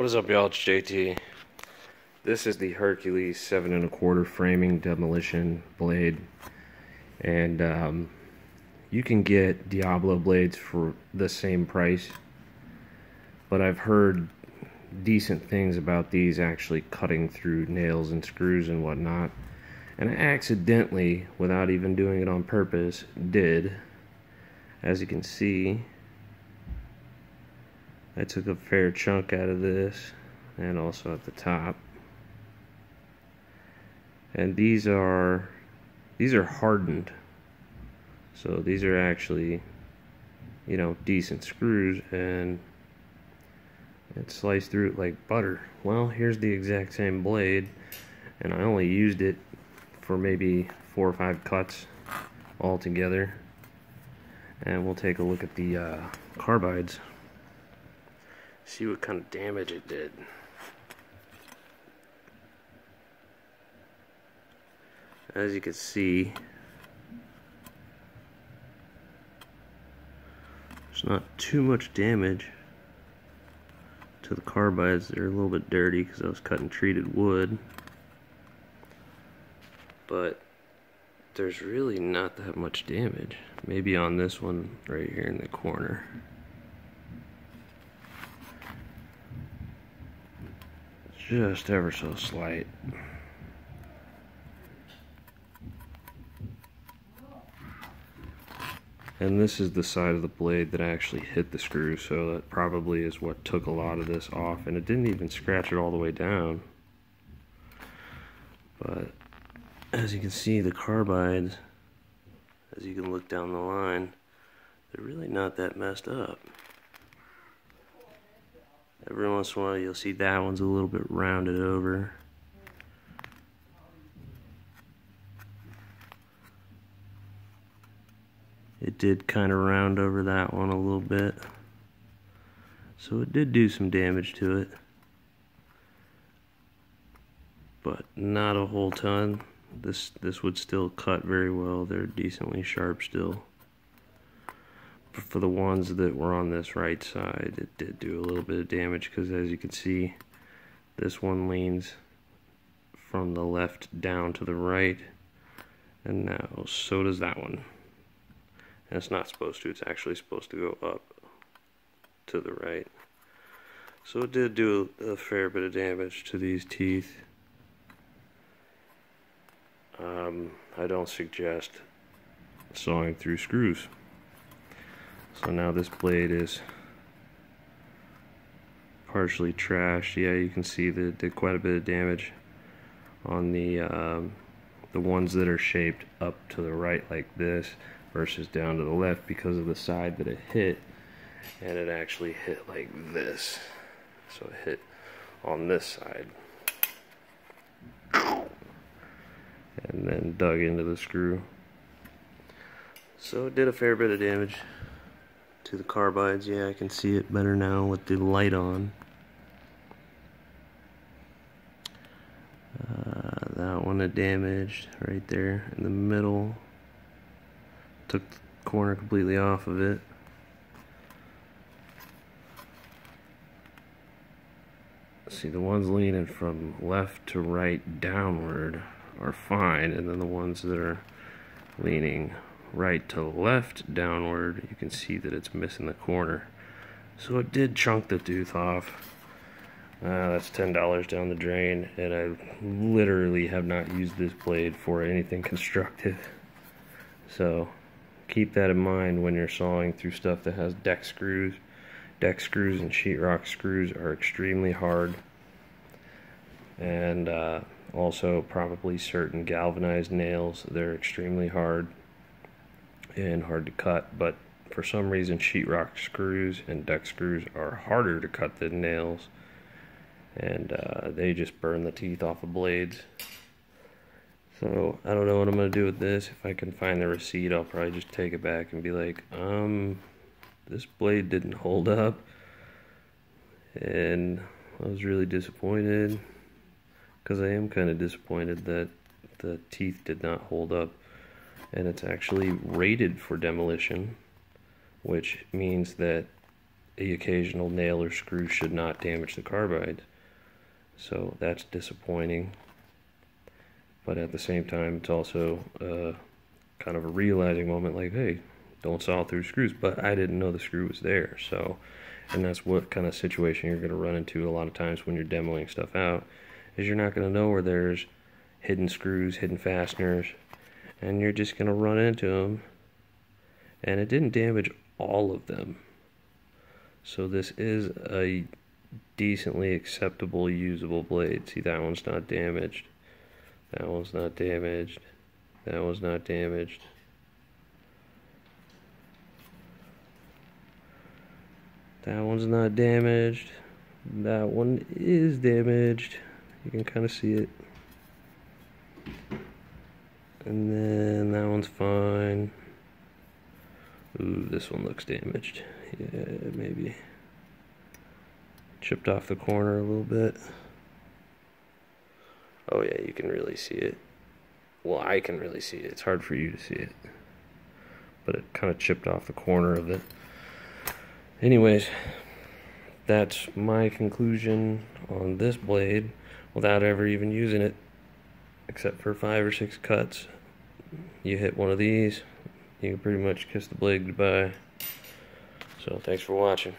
What is up, y'all? It's JT. This is the Hercules 7 1/4 framing demolition blade, and you can get Diablo blades for the same price, but I've heard decent things about these actually cutting through nails and screws and whatnot, and I accidentally, without even doing it on purpose, did. As you can see, I took a fair chunk out of this, and also at the top. And these are hardened, so these are actually, decent screws, and it sliced through it like butter. Well, here's the exact same blade, and I only used it for maybe 4 or 5 cuts altogether. And we'll take a look at the carbides. See what kind of damage it did. As you can see, there's not too much damage to the carbides. They're a little bit dirty because I was cutting treated wood, but there's really not that much damage. Maybe on this one right here in the corner. Just ever so slight. And this is the side of the blade that actually hit the screw, so that probably is what took a lot of this off, and it didn't even scratch it all the way down. But as you can see, the carbides, as you can look down the line, they're really not that messed up. Every once in a while you'll see that one's a little bit rounded over. It did kind of round over that one a little bit, so it did do some damage to it, but not a whole ton. This would still cut very well. They're decently sharp still. But for the ones that were on this right side, it did do a little bit of damage, because as you can see, this one leans from the left down to the right, and now so does that one. And it's not supposed to, it's actually supposed to go up to the right. So it did do a fair bit of damage to these teeth. I don't suggest sawing through screws. So now this blade is partially trashed. Yeah, you can see that it did quite a bit of damage on the ones that are shaped up to the right like this versus down to the left, because of the side that it hit, and it actually hit like this. So it hit on this side and then dug into the screw. So it did a fair bit of damage to the carbides. Yeah, I can see it better now with the light on. That one it damaged right there in the middle. Took the corner completely off of it. See, the ones leaning from left to right downward are fine, and then the ones that are leaning right to left downward, you can see that it's missing the corner. So it did chunk the tooth off. That's $10 down the drain, and I literally have not used this blade for anything constructive. So keep that in mind when you're sawing through stuff that has deck screws. Deck screws and sheetrock screws are extremely hard, and also probably certain galvanized nails, they're extremely hard and hard to cut. But for some reason, sheetrock screws and deck screws are harder to cut than nails, and they just burn the teeth off of blades. So I don't know what I'm going to do with this. If I can find the receipt, I'll probably just take it back and be like, this blade didn't hold up, and I was really disappointed, because I am kind of disappointed that the teeth did not hold up. And it's actually rated for demolition, which means that the occasional nail or screw should not damage the carbide. So that's disappointing. But at the same time, it's also kind of a realizing moment, like, hey, don't saw through screws. But I didn't know the screw was there. So, and that's what kind of situation you're going to run into a lot of times when you're demoing stuff out, is you're not going to know where there's hidden screws, hidden fasteners, and you're just going to run into them. And it didn't damage all of them. So this is a decently acceptable, usable blade. See, that one's not damaged. That one's not damaged. That one's not damaged. That one's not damaged. That one is damaged. You can kind of see it. And then that one's fine. Ooh, this one looks damaged. Yeah, maybe. Chipped off the corner a little bit. Oh yeah, you can really see it. Well, I can really see it. It's hard for you to see it. But it kind of chipped off the corner of it. Anyways, that's my conclusion on this blade without ever even using it, except for 5 or 6 cuts. You hit one of these, you can pretty much kiss the blade goodbye. So thanks for watching.